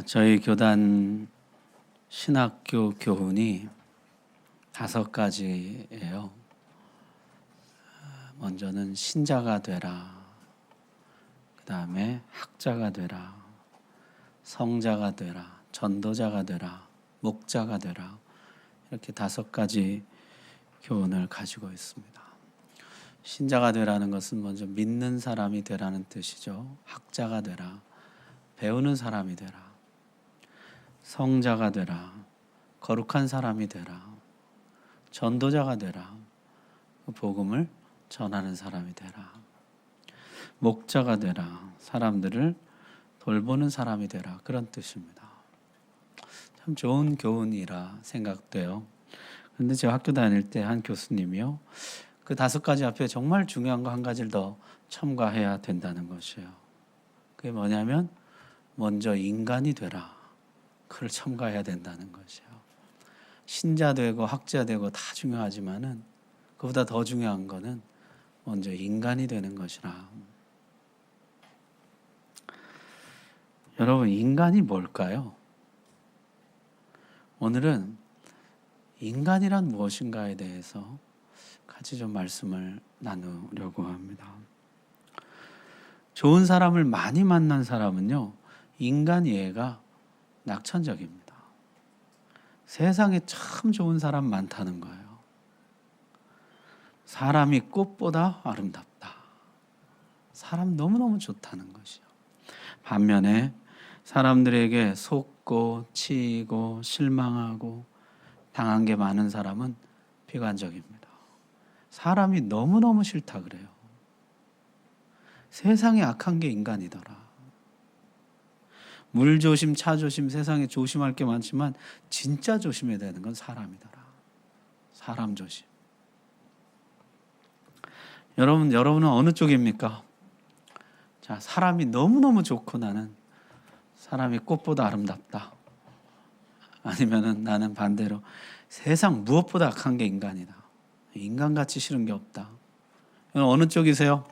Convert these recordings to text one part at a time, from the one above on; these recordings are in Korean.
저희 교단 신학교 교훈이 5가지예요. 먼저는 신자가 되라. 그 다음에 학자가 되라. 성자가 되라. 전도자가 되라. 목자가 되라. 이렇게 5가지 교훈을 가지고 있습니다. 신자가 되라는 것은 먼저 믿는 사람이 되라는 뜻이죠. 학자가 되라. 배우는 사람이 되라. 성자가 되라. 거룩한 사람이 되라. 전도자가 되라. 복음을 전하는 사람이 되라. 목자가 되라. 사람들을 돌보는 사람이 되라. 그런 뜻입니다. 참 좋은 교훈이라 생각돼요. 그런데 제가 학교 다닐 때 한 교수님이요, 그 5가지 앞에 정말 중요한 거 한 가지를 더 첨가해야 된다는 것이에요. 그게 뭐냐면 먼저 인간이 되라. 그걸 첨가해야 된다는 것이에요. 신자 되고 학자 되고 다 중요하지만은 그보다 더 중요한 거는 먼저 인간이 되는 것이라. 여러분, 인간이 뭘까요? 오늘은 인간이란 무엇인가에 대해서 같이 좀 말씀을 나누려고 합니다. 좋은 사람을 많이 만난 사람은요, 인간 이해가 낙천적입니다. 세상에 참 좋은 사람 많다는 거예요. 사람이 꽃보다 아름답다. 사람 너무너무 좋다는 것이요. 반면에 사람들에게 속고 치이고 실망하고 당한 게 많은 사람은 비관적입니다. 사람이 너무너무 싫다 그래요. 세상에 악한 게 인간이더라. 물 조심, 차 조심, 세상에 조심할 게 많지만 진짜 조심해야 되는 건 사람이더라. 사람 조심. 여러분은 어느 쪽입니까? 자, 사람이 너무너무 좋고 나는 사람이 꽃보다 아름답다. 아니면은 나는 반대로 세상 무엇보다 악한 게 인간이다. 인간같이 싫은 게 없다. 어느 쪽이세요?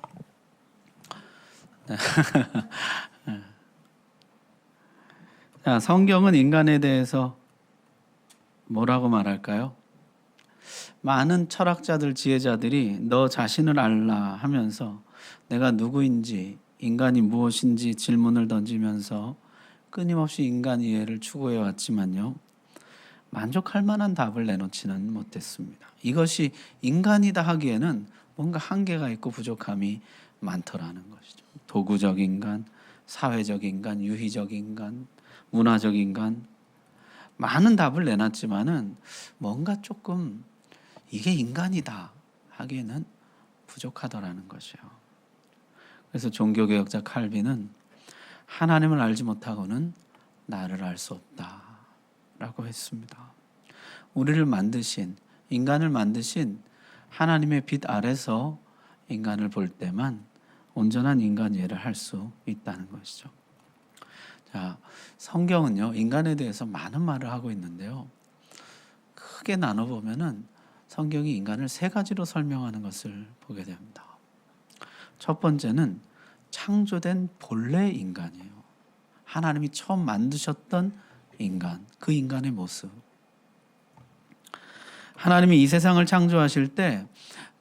자, 성경은 인간에 대해서 뭐라고 말할까요? 많은 철학자들, 지혜자들이 너 자신을 알라 하면서 내가 누구인지, 인간이 무엇인지 질문을 던지면서 끊임없이 인간 이해를 추구해 왔지만요, 만족할 만한 답을 내놓지는 못했습니다. 이것이 인간이다 하기에는 뭔가 한계가 있고 부족함이 많더라는 것이죠. 도구적 인간, 사회적 인간, 유희적 인간, 문화적 인간, 많은 답을 내놨지만은 뭔가 조금 이게 인간이다 하기에는 부족하더라는 것이요. 그래서 종교개혁자 칼빈은 하나님을 알지 못하고는 나를 알 수 없다라고 했습니다. 우리를 만드신, 인간을 만드신 하나님의 빛 아래서 인간을 볼 때만 온전한 인간 이해를 할 수 있다는 것이죠. 자, 성경은요, 인간에 대해서 많은 말을 하고 있는데요, 크게 나눠보면은 성경이 인간을 3가지로 설명하는 것을 보게 됩니다. 첫 번째는 창조된 본래 인간이에요. 하나님이 처음 만드셨던 인간, 그 인간의 모습. 하나님이 이 세상을 창조하실 때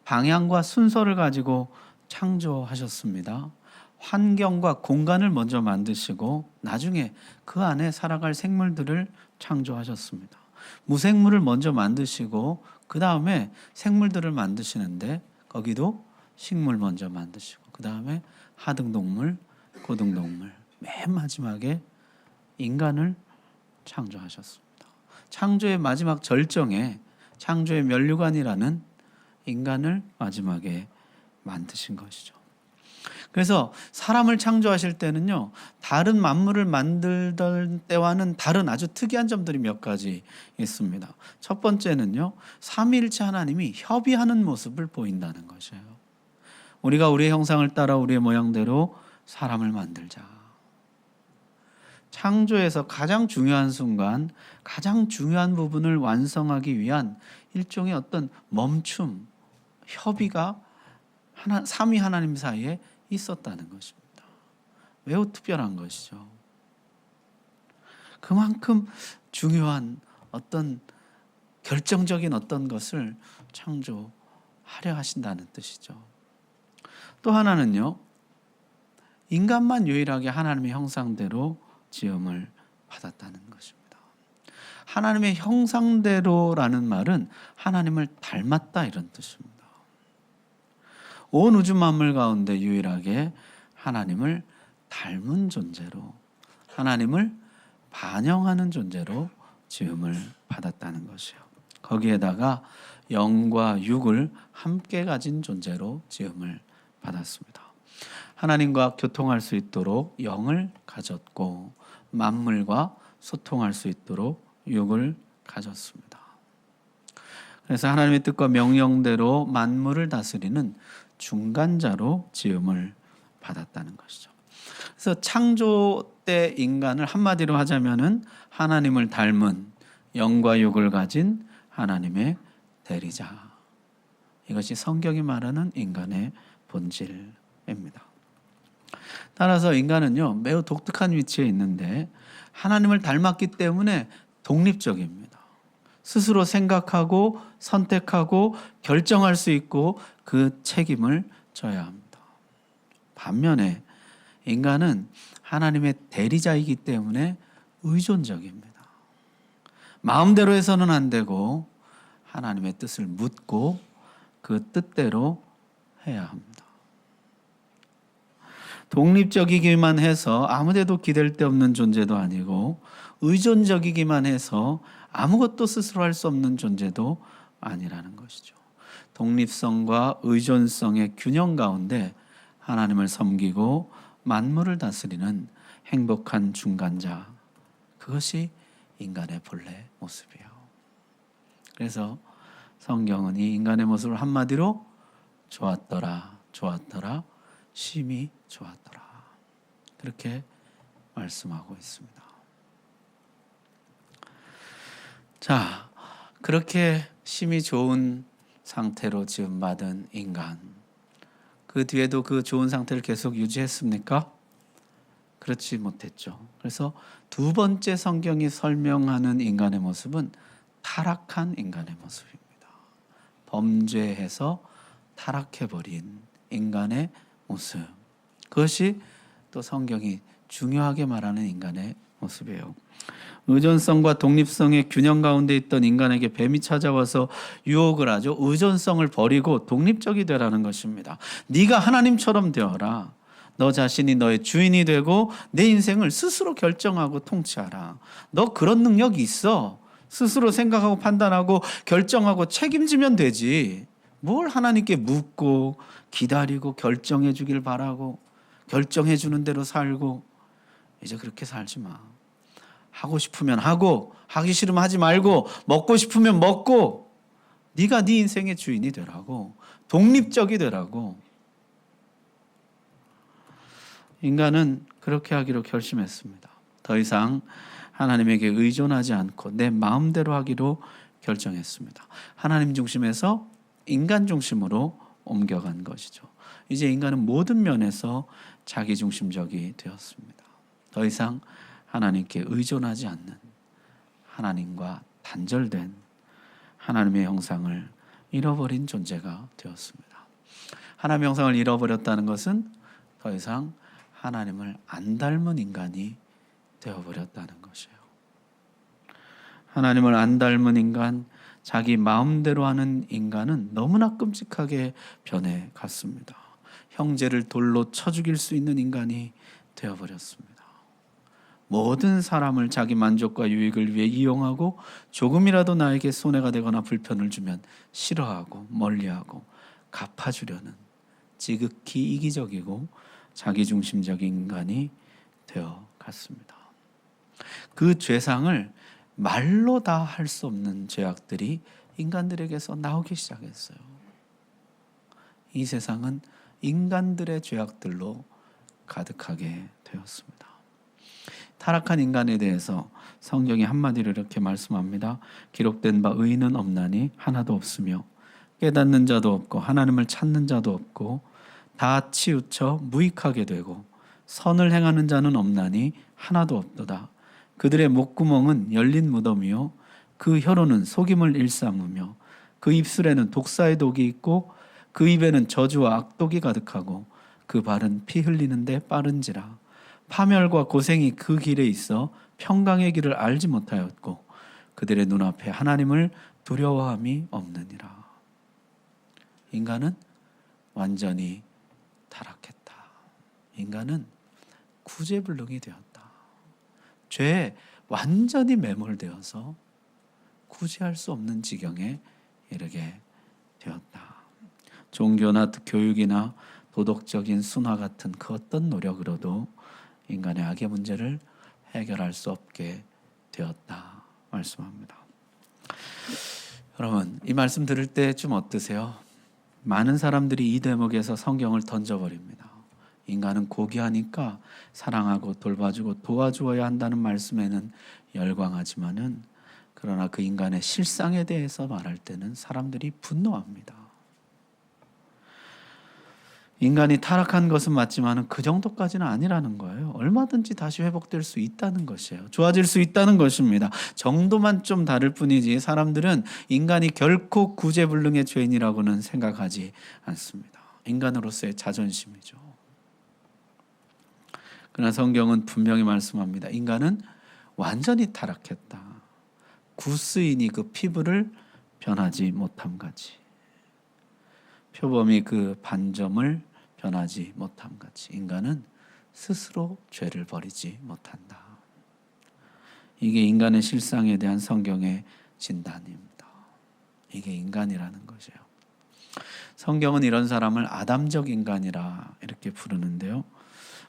방향과 순서를 가지고 창조하셨습니다. 환경과 공간을 먼저 만드시고 나중에 그 안에 살아갈 생물들을 창조하셨습니다. 무생물을 먼저 만드시고 그 다음에 생물들을 만드시는데 거기도 식물 먼저 만드시고 그 다음에 하등동물, 고등동물, 맨 마지막에 인간을 창조하셨습니다. 창조의 마지막 절정에 창조의 면류관이라는 인간을 마지막에 만드신 것이죠. 그래서 사람을 창조하실 때는요, 다른 만물을 만들던 때와는 다른 아주 특이한 점들이 몇 가지 있습니다. 첫 번째는요, 삼위일체 하나님이 협의하는 모습을 보인다는 것이에요. 우리가 우리의 형상을 따라 우리의 모양대로 사람을 만들자. 창조에서 가장 중요한 순간, 가장 중요한 부분을 완성하기 위한 일종의 어떤 멈춤, 협의가 삼위 하나님 사이에 있었다는 것입니다. 매우 특별한 것이죠. 그만큼 중요한 어떤 결정적인 어떤 것을 창조하려 하신다는 뜻이죠. 또 하나는요, 인간만 유일하게 하나님의 형상대로 지음을 받았다는 것입니다. 하나님의 형상대로라는 말은 하나님을 닮았다 이런 뜻입니다. 온 우주 만물 가운데 유일하게 하나님을 닮은 존재로, 하나님을 반영하는 존재로 지음을 받았다는 것이요. 거기에다가 영과 육을 함께 가진 존재로 지음을 받았습니다. 하나님과 교통할 수 있도록 영을 가졌고 만물과 소통할 수 있도록 육을 가졌습니다. 그래서 하나님의 뜻과 명령대로 만물을 다스리는 중간자로 지음을 받았다는 것이죠. 그래서 창조 때 인간을 한마디로 하자면은 하나님을 닮은 영과 육을 가진 하나님의 대리자. 이것이 성경이 말하는 인간의 본질입니다. 따라서 인간은요, 매우 독특한 위치에 있는데 하나님을 닮았기 때문에 독립적입니다. 스스로 생각하고 선택하고 결정할 수 있고 그 책임을 져야 합니다. 반면에 인간은 하나님의 대리자이기 때문에 의존적입니다. 마음대로 해서는 안 되고 하나님의 뜻을 묻고 그 뜻대로 해야 합니다. 독립적이기만 해서 아무데도 기댈 데 없는 존재도 아니고 의존적이기만 해서 아무것도 스스로 할 수 없는 존재도 아니라는 것이죠. 독립성과 의존성의 균형 가운데 하나님을 섬기고 만물을 다스리는 행복한 중간자, 그것이 인간의 본래 모습이에요. 그래서 성경은 이 인간의 모습을 한마디로 좋았더라, 좋았더라, 심히 좋았더라, 그렇게 말씀하고 있습니다. 자, 그렇게 심히 좋은 상태로 지음받은 인간, 그 뒤에도 그 좋은 상태를 계속 유지했습니까? 그렇지 못했죠. 그래서 두 번째 성경이 설명하는 인간의 모습은 타락한 인간의 모습입니다. 범죄해서 타락해버린 인간의 모습, 그것이 또 성경이 중요하게 말하는 인간의 모습이에요. 의존성과 독립성의 균형 가운데 있던 인간에게 뱀이 찾아와서 유혹을 하죠. 의존성을 버리고 독립적이 되라는 것입니다. 네가 하나님처럼 되어라. 너 자신이 너의 주인이 되고 내 인생을 스스로 결정하고 통치하라. 너 그런 능력이 있어. 스스로 생각하고 판단하고 결정하고 책임지면 되지. 뭘 하나님께 묻고 기다리고 결정해 주길 바라고 결정해 주는 대로 살고. 이제 그렇게 살지 마. 하고 싶으면 하고 하기 싫으면 하지 말고 먹고 싶으면 먹고 네가 네 인생의 주인이 되라고, 독립적이 되라고. 인간은 그렇게 하기로 결심했습니다. 더 이상 하나님에게 의존하지 않고 내 마음대로 하기로 결정했습니다. 하나님 중심에서 인간 중심으로 옮겨간 것이죠. 이제 인간은 모든 면에서 자기중심적이 되었습니다. 더 이상 하나님께 의존하지 않는, 하나님과 단절된 하나님의 형상을 잃어버린 존재가 되었습니다. 하나님의 형상을 잃어버렸다는 것은 더 이상 하나님을 안 닮은 인간이 되어버렸다는 것이에요. 하나님을 안 닮은 인간, 자기 마음대로 하는 인간은 너무나 끔찍하게 변해갔습니다. 형제를 돌로 쳐 죽일 수 있는 인간이 되어버렸습니다. 모든 사람을 자기 만족과 유익을 위해 이용하고 조금이라도 나에게 손해가 되거나 불편을 주면 싫어하고 멀리하고 갚아주려는 지극히 이기적이고 자기중심적인 인간이 되어갔습니다. 그 죄상을 말로 다 할 수 없는 죄악들이 인간들에게서 나오기 시작했어요. 이 세상은 인간들의 죄악들로 가득하게 되었습니다. 타락한 인간에 대해서 성경이 한마디로 이렇게 말씀합니다. 기록된 바 의인은 없나니 하나도 없으며 깨닫는 자도 없고 하나님을 찾는 자도 없고 다 치우쳐 무익하게 되고 선을 행하는 자는 없나니 하나도 없도다. 그들의 목구멍은 열린 무덤이요 그 혀로는 속임을 일삼으며 그 입술에는 독사의 독이 있고 그 입에는 저주와 악독이 가득하고 그 발은 피 흘리는데 빠른지라. 파멸과 고생이 그 길에 있어 평강의 길을 알지 못하였고 그들의 눈앞에 하나님을 두려워함이 없느니라. 인간은 완전히 타락했다. 인간은 구제불능이 되었다. 죄에 완전히 매몰되어서 구제할 수 없는 지경에 이르게 되었다. 종교나 교육이나 도덕적인 순화 같은 그 어떤 노력으로도 인간의 악의 문제를 해결할 수 없게 되었다 말씀합니다. 여러분, 이 말씀 들을 때 좀 어떠세요? 많은 사람들이 이 대목에서 성경을 던져버립니다. 인간은 고귀하니까 사랑하고 돌봐주고 도와주어야 한다는 말씀에는 열광하지만은 그러나 그 인간의 실상에 대해서 말할 때는 사람들이 분노합니다. 인간이 타락한 것은 맞지만 그 정도까지는 아니라는 거예요. 얼마든지 다시 회복될 수 있다는 것이에요. 좋아질 수 있다는 것입니다. 정도만 좀 다를 뿐이지 사람들은 인간이 결코 구제불능의 죄인이라고는 생각하지 않습니다. 인간으로서의 자존심이죠. 그러나 성경은 분명히 말씀합니다. 인간은 완전히 타락했다. 구스인이 그 피부를 변하지 못함같이, 표범이 그 반점을 변하지 못함같이 인간은 스스로 죄를 버리지 못한다. 이게 인간의 실상에 대한 성경의 진단입니다. 이게 인간이라는 것이에요. 성경은 이런 사람을 아담적 인간이라 이렇게 부르는데요.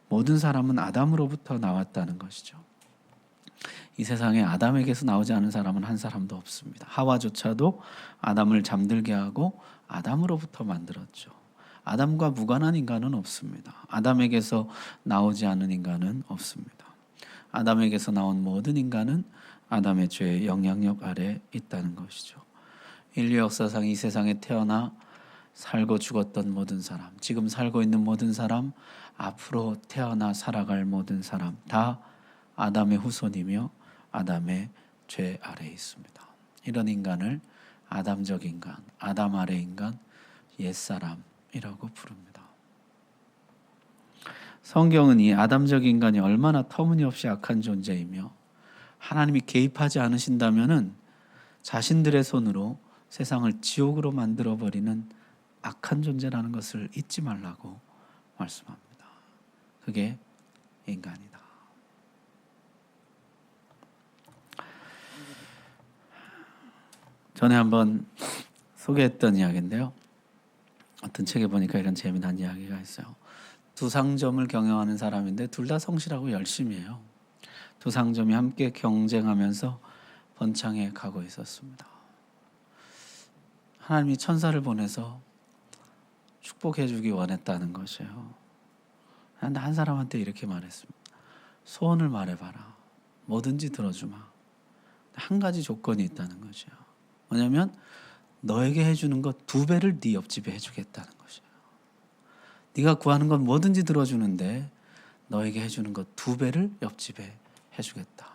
모든 사람은 아담으로부터 나왔다는 것이죠. 이 세상에 아담에게서 나오지 않은 사람은 한 사람도 없습니다. 하와조차도 아담을 잠들게 하고 아담으로부터 만들었죠. 아담과 무관한 인간은 없습니다. 아담에게서 나오지 않은 인간은 없습니다. 아담에게서 나온 모든 인간은 아담의 죄의 영향력 아래 있다는 것이죠. 인류 역사상 이 세상에 태어나 살고 죽었던 모든 사람, 지금 살고 있는 모든 사람, 앞으로 태어나 살아갈 모든 사람 다 아담의 후손이며 아담의 죄 아래에 있습니다. 이런 인간을 아담적 인간, 아담 아래 인간, 옛사람이라고 부릅니다. 성경은 이 아담적 인간이 얼마나 터무니없이 악한 존재이며 하나님이 개입하지 않으신다면은 자신들의 손으로 세상을 지옥으로 만들어버리는 악한 존재라는 것을 잊지 말라고 말씀합니다. 그게 인간이다. 전에 한번 소개했던 이야기인데요. 어떤 책에 보니까 이런 재미난 이야기가 있어요. 두 상점을 경영하는 사람인데 둘 다 성실하고 열심히 해요. 두 상점이 함께 경쟁하면서 번창해 가고 있었습니다. 하나님이 천사를 보내서 축복해 주기 원했다는 것이에요. 그런데 한 사람한테 이렇게 말했습니다. 소원을 말해봐라. 뭐든지 들어주마. 한 가지 조건이 있다는 것이에요. 뭐냐면 너에게 해주는 것 2배를 네 옆집에 해주겠다는 것이에요. 네가 구하는 건 뭐든지 들어주는데 너에게 해주는 것 2배를 옆집에 해주겠다.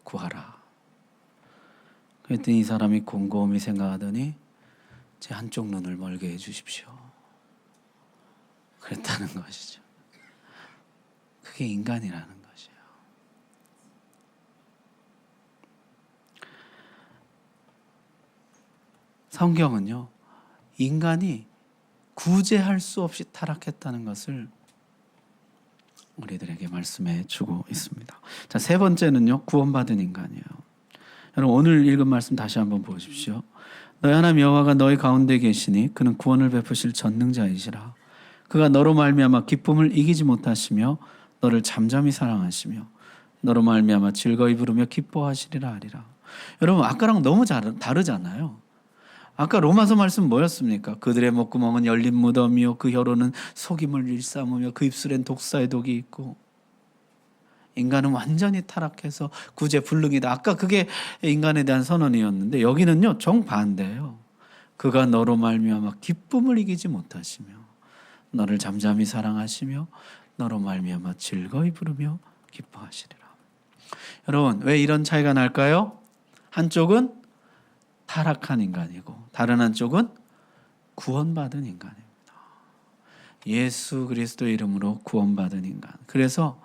구하라. 그랬더니 이 사람이 곰곰이 생각하더니 제 한쪽 눈을 멀게 해주십시오. 그랬다는 것이죠. 그게 인간이라는 것이에요. 성경은요, 인간이 구제할 수 없이 타락했다는 것을 우리들에게 말씀해 주고 있습니다. 자, 세 번째는요, 구원받은 인간이에요. 여러분, 오늘 읽은 말씀 다시 한번 보십시오. 너희 하나님 여호와가 너희 가운데 계시니 그는 구원을 베푸실 전능자이시라. 그가 너로 말미암아 기쁨을 이기지 못하시며 너를 잠잠히 사랑하시며 너로 말미암아 즐거이 부르며 기뻐하시리라 하리라. 여러분, 아까랑 너무 다르잖아요. 아까 로마서 말씀 뭐였습니까? 그들의 목구멍은 열린 무덤이요 그 혀로는 속임을 일삼으며 그 입술엔 독사의 독이 있고. 인간은 완전히 타락해서 구제불능이다. 아까 그게 인간에 대한 선언이었는데 여기는요 정반대예요. 그가 너로 말미암아 기쁨을 이기지 못하시며 너를 잠잠히 사랑하시며 너로 말미암아 즐거이 부르며 기뻐하시리라. 여러분, 왜 이런 차이가 날까요? 한쪽은 타락한 인간이고 다른 한쪽은 구원받은 인간입니다. 예수 그리스도의 이름으로 구원받은 인간. 그래서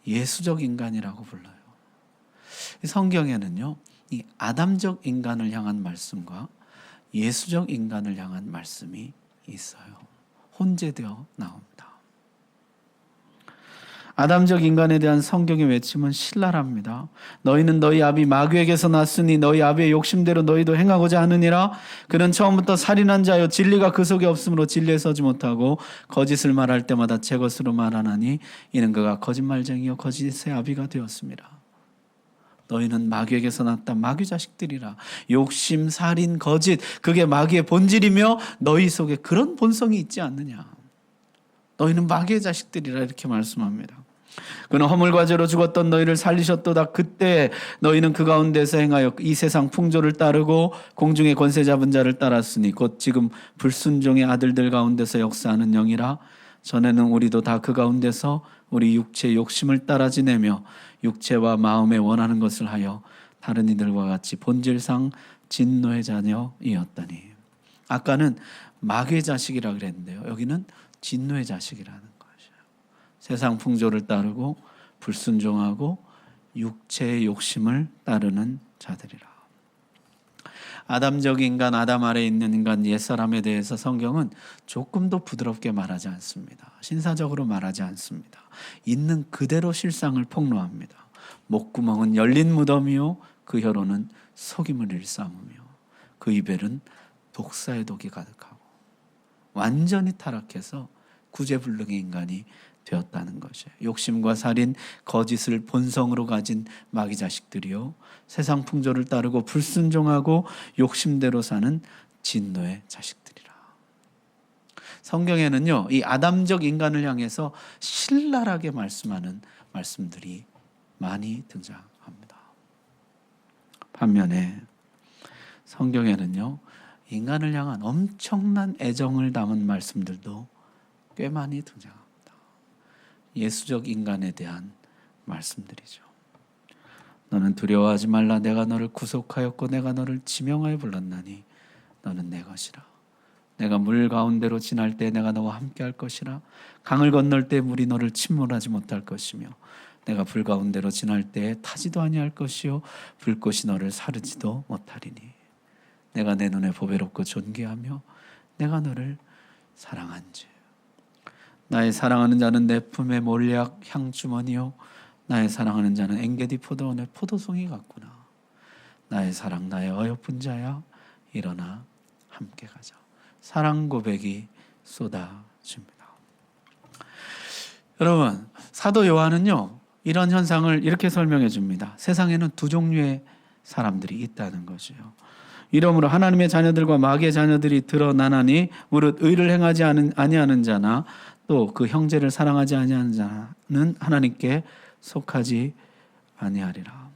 예수적 인간이라고 불러요. 성경에는요, 이 아담적 인간을 향한 말씀과 예수적 인간을 향한 말씀이 있어요. 혼재되어 나옵니다. 아담적 인간에 대한 성경의 외침은 신랄합니다. 너희는 너희 아비 마귀에게서 났으니 너희 아비의 욕심대로 너희도 행하고자 하느니라. 그는 처음부터 살인한 자요 진리가 그 속에 없으므로 진리에 서지 못하고 거짓을 말할 때마다 제 것으로 말하나니 이는 그가 거짓말쟁이요 거짓의 아비가 되었습니다. 너희는 마귀에게서 났다. 마귀 자식들이라. 욕심, 살인, 거짓, 그게 마귀의 본질이며 너희 속에 그런 본성이 있지 않느냐. 너희는 마귀의 자식들이라 이렇게 말씀합니다. 그는 허물과 죄로 죽었던 너희를 살리셨도다. 그때 너희는 그 가운데서 행하여 이 세상 풍조를 따르고 공중의 권세 잡은 자를 따랐으니 곧 지금 불순종의 아들들 가운데서 역사하는 영이라. 전에는 우리도 다 그 가운데서 우리 육체의 욕심을 따라 지내며 육체와 마음에 원하는 것을 하여 다른 이들과 같이 본질상 진노의 자녀이었더니. 아까는 마귀의 자식이라 그랬는데요, 여기는 진노의 자식이라는 것이에요. 세상 풍조를 따르고 불순종하고 육체의 욕심을 따르는 자들이라. 아담적 인간, 아담 아래에 있는 인간 옛사람에 대해서 성경은 조금도 부드럽게 말하지 않습니다. 신사적으로 말하지 않습니다. 있는 그대로 실상을 폭로합니다. 목구멍은 열린 무덤이요 그 혀로는 속임을 일삼으며 그 입에는 독사의 독이 가득하고 완전히 타락해서 구제불능의 인간이 되었다는 것이에요. 욕심과 살인, 거짓을 본성으로 가진 마귀 자식들이요 세상 풍조를 따르고 불순종하고 욕심대로 사는 진노의 자식들이라. 성경에는요, 이 아담적 인간을 향해서 신랄하게 말씀하는 말씀들이 많이 등장합니다. 반면에 성경에는요, 인간을 향한 엄청난 애정을 담은 말씀들도 꽤 많이 등장합니다. 예수적 인간에 대한 말씀들이죠. 너는 두려워하지 말라. 내가 너를 구속하였고 내가 너를 지명하여 불렀나니 너는 내 것이라. 내가 물 가운데로 지날 때 내가 너와 함께 할 것이라. 강을 건널 때 물이 너를 침몰하지 못할 것이며 내가 불 가운데로 지날 때 타지도 아니할 것이요 불꽃이 너를 사르지도 못하리니 내가 내 눈에 보배롭고 존귀하며 내가 너를 사랑한지. 나의 사랑하는 자는 내 품의 몰약 향주머니요 나의 사랑하는 자는 엔게디 포도원의 포도송이 같구나. 나의 사랑 나의 어여쁜 자야 일어나 함께 가자. 사랑 고백이 쏟아집니다. 여러분, 사도 요한은요 이런 현상을 이렇게 설명해 줍니다. 세상에는 두 종류의 사람들이 있다는 것이요. 이러므로 하나님의 자녀들과 마귀의 자녀들이 드러나나니 무릇 의를 행하지 아니하는 자나 또 그 형제를 사랑하지 아니하는 자는 하나님께 속하지 아니하리라.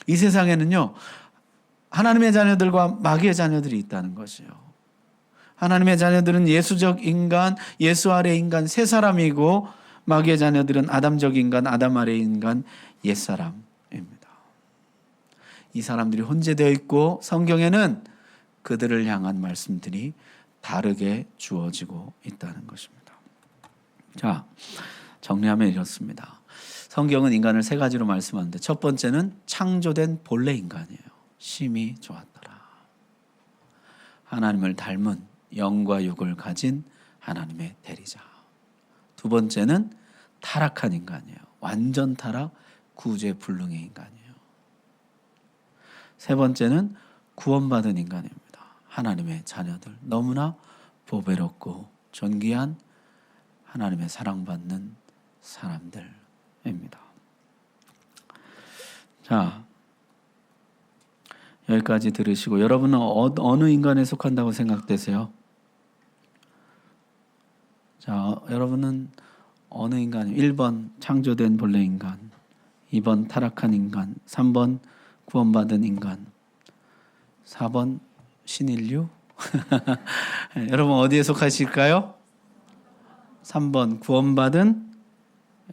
이 세상에는요 하나님의 자녀들과 마귀의 자녀들이 있다는 것이요. 하나님의 자녀들은 예수적 인간, 예수 아래 인간 세 사람이고 마귀의 자녀들은 아담적 인간, 아담 아래 인간 옛사람입니다. 이 사람들이 혼재되어 있고 성경에는 그들을 향한 말씀들이 다르게 주어지고 있다는 것입니다. 자, 정리하면 이렇습니다. 성경은 인간을 세 가지로 말씀하는데 첫 번째는 창조된 본래 인간이에요. 심히 좋았더라. 하나님을 닮은 영과 육을 가진 하나님의 대리자. 두 번째는 타락한 인간이에요. 완전 타락, 구제불능의 인간이에요. 세 번째는 구원받은 인간입니다. 하나님의 자녀들, 너무나 보배롭고 존귀한 하나님의 사랑받는 사람들입니다. 자, 여기까지 들으시고 여러분은 어느 인간에 속한다고 생각되세요? 자, 여러분은 어느 인간? 1번 창조된 본래 인간, 2번 타락한 인간, 3번 구원받은 인간, 4번 신인류? 여러분 어디에 속하실까요? 3번 구원받은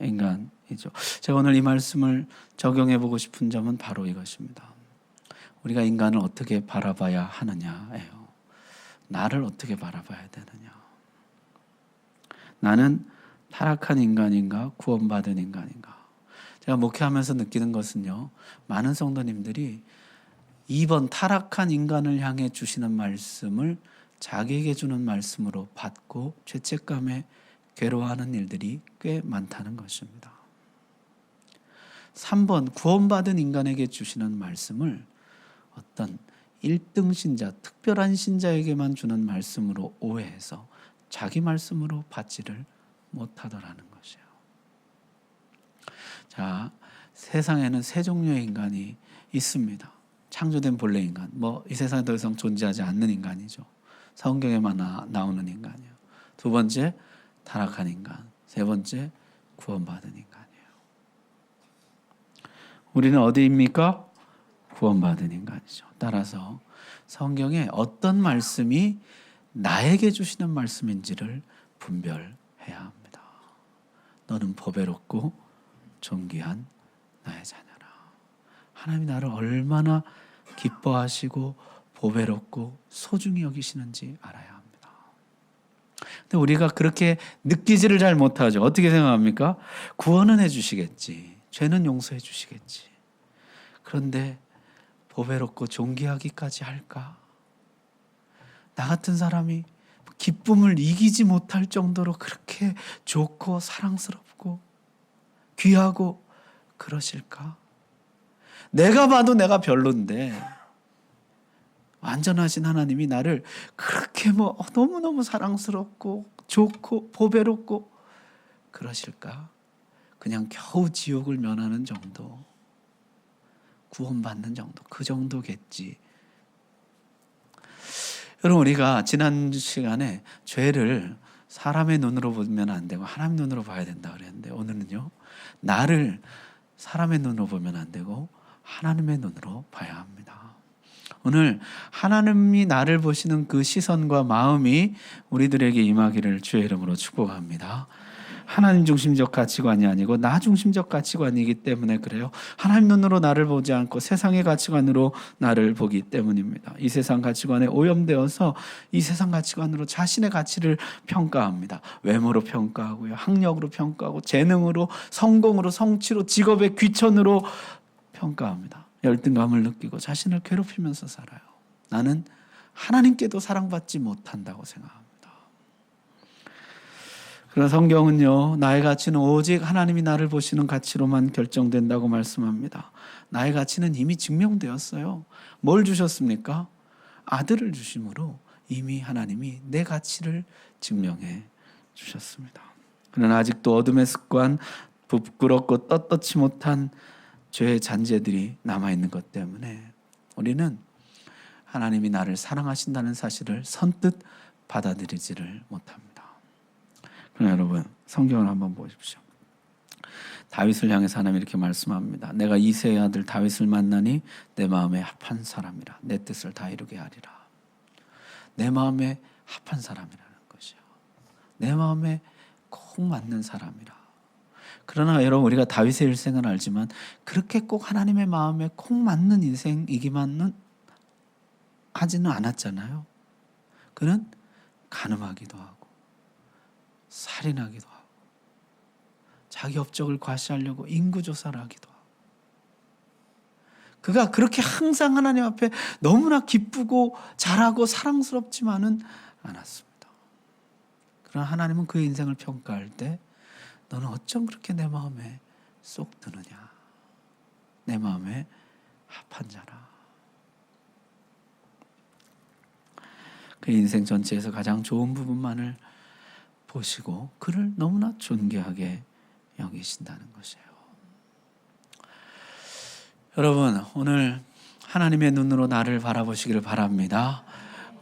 인간입니다. 제가 오늘 이 말씀을 적용해 보고 싶은 점은 바로 이것입니다. 우리가 인간을 어떻게 바라봐야 하느냐예요. 나를 어떻게 바라봐야 되느냐. 나는 타락한 인간인가 구원받은 인간인가. 제가 목회하면서 느끼는 것은요, 많은 성도님들이 이번 타락한 인간을 향해 주시는 말씀을 자기에게 주는 말씀으로 받고 죄책감에 괴로워하는 일들이 꽤 많다는 것입니다. 3번 구원받은 인간에게 주시는 말씀을 어떤 1등 신자, 특별한 신자에게만 주는 말씀으로 오해해서 자기 말씀으로 받지를 못하더라는 것이에요. 자, 세상에는 세 종류의 인간이 있습니다. 창조된 본래 인간, 이 세상에 더 이상 존재하지 않는 인간이죠. 성경에만 나오는 인간이에요. 두 번째, 타락한 인간. 세 번째, 구원받은 인간이에요. 우리는 어디입니까? 구원받은 인간이죠. 따라서 성경에 어떤 말씀이 나에게 주시는 말씀인지를 분별해야 합니다. 너는 보배롭고 존귀한 나의 자녀라. 하나님이 나를 얼마나 기뻐하시고 보배롭고 소중히 여기시는지 알아야 합니다. 근데 우리가 그렇게 느끼지를 잘 못하죠. 어떻게 생각합니까? 구원은 해주시겠지. 죄는 용서해 주시겠지. 그런데 보배롭고 존귀하기까지 할까? 나 같은 사람이 기쁨을 이기지 못할 정도로 그렇게 좋고 사랑스럽고 귀하고 그러실까? 내가 봐도 내가 별론데 완전하신 하나님이 나를 그렇게 너무너무 사랑스럽고 좋고 보배롭고 그러실까? 그냥 겨우 지옥을 면하는 정도, 구원받는 정도, 그 정도겠지. 여러분, 우리가 지난 시간에 죄를 사람의 눈으로 보면 안 되고 하나님 눈으로 봐야 된다 그랬는데, 오늘은요, 나를 사람의 눈으로 보면 안 되고 하나님의 눈으로 봐야 합니다. 오늘 하나님이 나를 보시는 그 시선과 마음이 우리들에게 임하기를 주의 이름으로 축복합니다. 하나님 중심적 가치관이 아니고 나 중심적 가치관이기 때문에 그래요. 하나님 눈으로 나를 보지 않고 세상의 가치관으로 나를 보기 때문입니다. 이 세상 가치관에 오염되어서 이 세상 가치관으로 자신의 가치를 평가합니다. 외모로 평가하고요, 학력으로 평가하고, 재능으로, 성공으로, 성취로, 직업의 귀천으로 평가합니다. 열등감을 느끼고 자신을 괴롭히면서 살아요. 나는 하나님께도 사랑받지 못한다고 생각합니다. 그러나 성경은요, 나의 가치는 오직 하나님이 나를 보시는 가치로만 결정된다고 말씀합니다. 나의 가치는 이미 증명되었어요. 뭘 주셨습니까? 아들을 주심으로 이미 하나님이 내 가치를 증명해 주셨습니다. 그러나 아직도 어둠의 습관, 부끄럽고 떳떳지 못한 죄의 잔재들이 남아있는 것 때문에 우리는 하나님이 나를 사랑하신다는 사실을 선뜻 받아들이지를 못합니다. 그러나 여러분, 성경을 한번 보십시오. 다윗을 향해서 하나님이 이렇게 말씀합니다. 내가 이새의 아들 다윗을 만나니 내 마음에 합한 사람이라. 내 뜻을 다 이루게 하리라. 내 마음에 합한 사람이라는 것이요. 내 마음에 꼭 맞는 사람이라. 그러나 여러분, 우리가 다윗의 일생은 알지만 그렇게 꼭 하나님의 마음에 꼭 맞는 인생이기만은 하지는 않았잖아요. 그는 간음하기도 하고 살인하기도 하고 자기 업적을 과시하려고 인구조사를 하기도 하고, 그가 그렇게 항상 하나님 앞에 너무나 기쁘고 잘하고 사랑스럽지만은 않았습니다. 그러나 하나님은 그의 인생을 평가할 때 너는 어쩜 그렇게 내 마음에 쏙 드느냐, 내 마음에 합한 자라. 그의 인생 전체에서 가장 좋은 부분만을 보시고 그를 너무나 존귀하게 여기신다는 것이에요. 여러분, 오늘 하나님의 눈으로 나를 바라보시기를 바랍니다.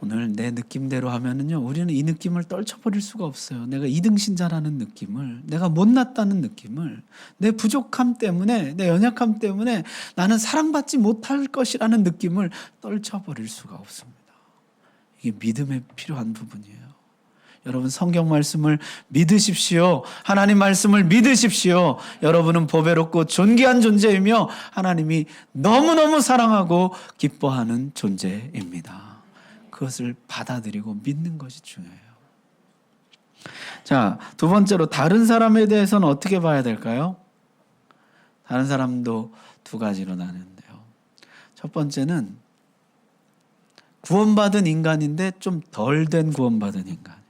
오늘 내 느낌대로 하면은요, 우리는 이 느낌을 떨쳐버릴 수가 없어요. 내가 이등신자라는 느낌을, 내가 못났다는 느낌을, 내 부족함 때문에, 내 연약함 때문에 나는 사랑받지 못할 것이라는 느낌을 떨쳐버릴 수가 없습니다. 이게 믿음에 필요한 부분이에요. 여러분 성경 말씀을 믿으십시오. 하나님 말씀을 믿으십시오. 여러분은 보배롭고 존귀한 존재이며 하나님이 너무너무 사랑하고 기뻐하는 존재입니다. 그것을 받아들이고 믿는 것이 중요해요. 자, 두 번째로 다른 사람에 대해서는 어떻게 봐야 될까요? 다른 사람도 두 가지로 나누는데요. 첫 번째는 구원받은 인간인데 좀 덜 된 구원받은 인간.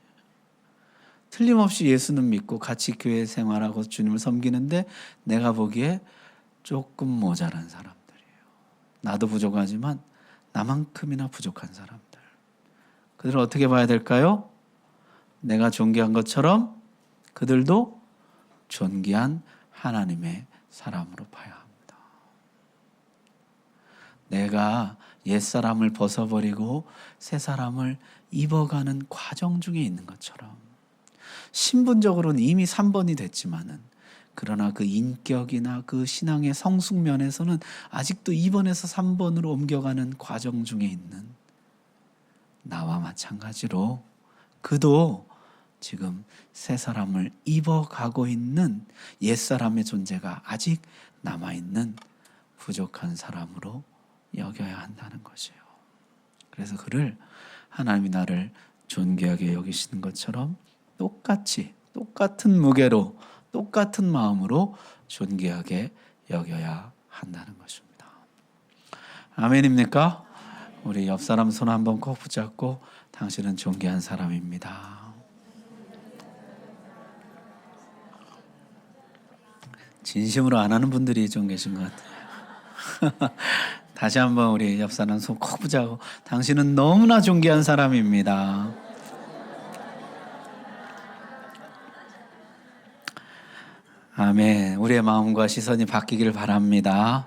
틀림없이 예수는 믿고 같이 교회 생활하고 주님을 섬기는데 내가 보기에 조금 모자란 사람들이에요. 나도 부족하지만 나만큼이나 부족한 사람들. 그들을 어떻게 봐야 될까요? 내가 존귀한 것처럼 그들도 존귀한 하나님의 사람으로 봐야 합니다. 내가 옛사람을 벗어버리고 새사람을 입어가는 과정 중에 있는 것처럼 신분적으로는 이미 3번이 됐지만은 그러나 그 인격이나 그 신앙의 성숙면에서는 아직도 2번에서 3번으로 옮겨가는 과정 중에 있는 나와 마찬가지로 그도 지금 새 사람을 입어가고 있는 옛사람의 존재가 아직 남아있는 부족한 사람으로 여겨야 한다는 것이에요. 그래서 그를 하나님이 나를 존귀하게 여기시는 것처럼 똑같이 똑같은 무게로 똑같은 마음으로 존귀하게 여겨야 한다는 것입니다. 아멘입니까? 우리 옆 사람 손 한번 꼭 붙잡고 당신은 존귀한 사람입니다. 진심으로 안 하는 분들이 좀 계신 것 같아요. 다시 한번 우리 옆 사람 손 꼭 붙잡고 당신은 너무나 존귀한 사람입니다. 아멘. 우리의 마음과 시선이 바뀌기를 바랍니다.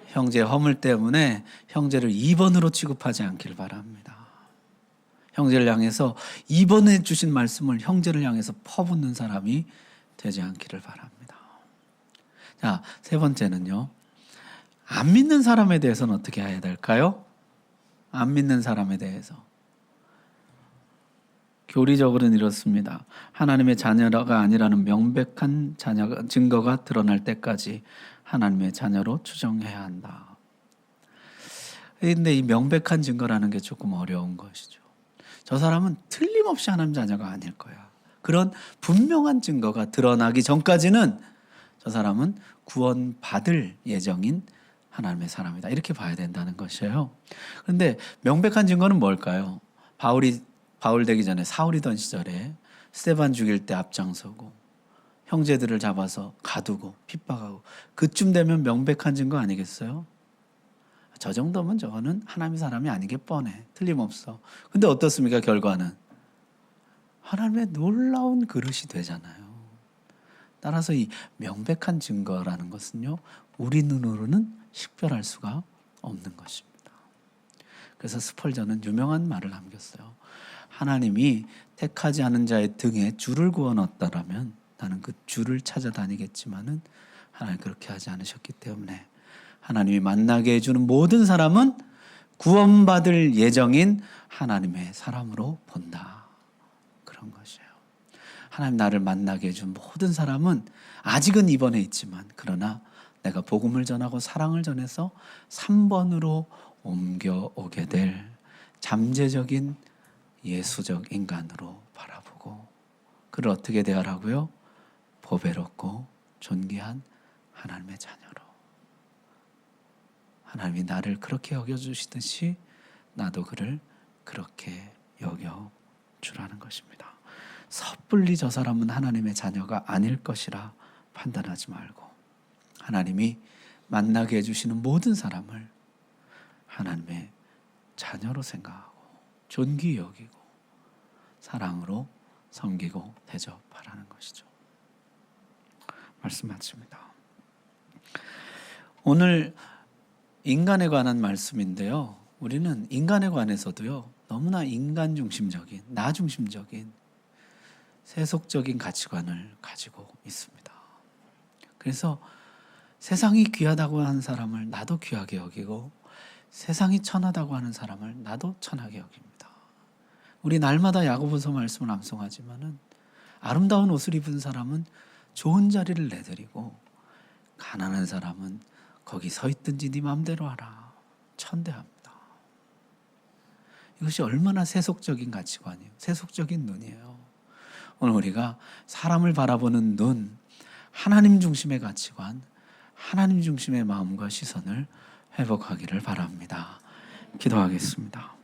형제의 허물 때문에 형제를 2번으로 취급하지 않기를 바랍니다. 형제를 향해서 2번에 주신 말씀을 형제를 향해서 퍼붓는 사람이 되지 않기를 바랍니다. 자, 세 번째는요. 안 믿는 사람에 대해서는 어떻게 해야 될까요? 안 믿는 사람에 대해서. 교리적으로는 이렇습니다. 하나님의 자녀가 아니라는 명백한 증거가 드러날 때까지 하나님의 자녀로 추정해야 한다. 그런데 이 명백한 증거라는 게 조금 어려운 것이죠. 저 사람은 틀림없이 하나님 자녀가 아닐 거야. 그런 분명한 증거가 드러나기 전까지는 저 사람은 구원받을 예정인 하나님의 사람이다. 이렇게 봐야 된다는 것이에요. 그런데 명백한 증거는 뭘까요? 바울 되기 전에 사울이던 시절에 스데반 죽일 때 앞장서고 형제들을 잡아서 가두고 핍박하고 그쯤 되면 명백한 증거 아니겠어요? 저 정도면 저거는 하나님의 사람이 아닌 게 뻔해. 틀림없어. 근데 어떻습니까? 결과는 하나님의 놀라운 그릇이 되잖아요. 따라서 이 명백한 증거라는 것은요, 우리 눈으로는 식별할 수가 없는 것입니다. 그래서 스펄전은 유명한 말을 남겼어요. 하나님이 택하지 않은 자의 등에 줄을 그어 넣었다라면 나는 그 줄을 찾아다니겠지만은 하나님 그렇게 하지 않으셨기 때문에 하나님이 만나게 해주는 모든 사람은 구원받을 예정인 하나님의 사람으로 본다. 그런 것이에요. 하나님 나를 만나게 해준 모든 사람은 아직은 2번에 있지만 그러나 내가 복음을 전하고 사랑을 전해서 3번으로 옮겨오게 될 잠재적인 예수적 인간으로 바라보고 그를 어떻게 대하라고요? 보배롭고 존귀한 하나님의 자녀로. 하나님이 나를 그렇게 여겨주시듯이 나도 그를 그렇게 여겨주라는 것입니다. 섣불리 저 사람은 하나님의 자녀가 아닐 것이라 판단하지 말고 하나님이 만나게 해주시는 모든 사람을 하나님의 자녀로 생각하고 존귀히 여기고 사랑으로 섬기고 대접하라는 것이죠. 말씀 마칩니다. 오늘 인간에 관한 말씀인데요. 우리는 인간에 관해서도요. 너무나 인간 중심적인, 나 중심적인 세속적인 가치관을 가지고 있습니다. 그래서 세상이 귀하다고 하는 사람을 나도 귀하게 여기고 세상이 천하다고 하는 사람을 나도 천하게 여깁니다. 우리 날마다 야고보서 말씀을 암송하지만은 아름다운 옷을 입은 사람은 좋은 자리를 내드리고 가난한 사람은 거기 서 있든지 네 마음대로 하라. 천대합니다. 이것이 얼마나 세속적인 가치관이에요. 세속적인 눈이에요. 오늘 우리가 사람을 바라보는 눈, 하나님 중심의 가치관, 하나님 중심의 마음과 시선을 회복하기를 바랍니다. 기도하겠습니다.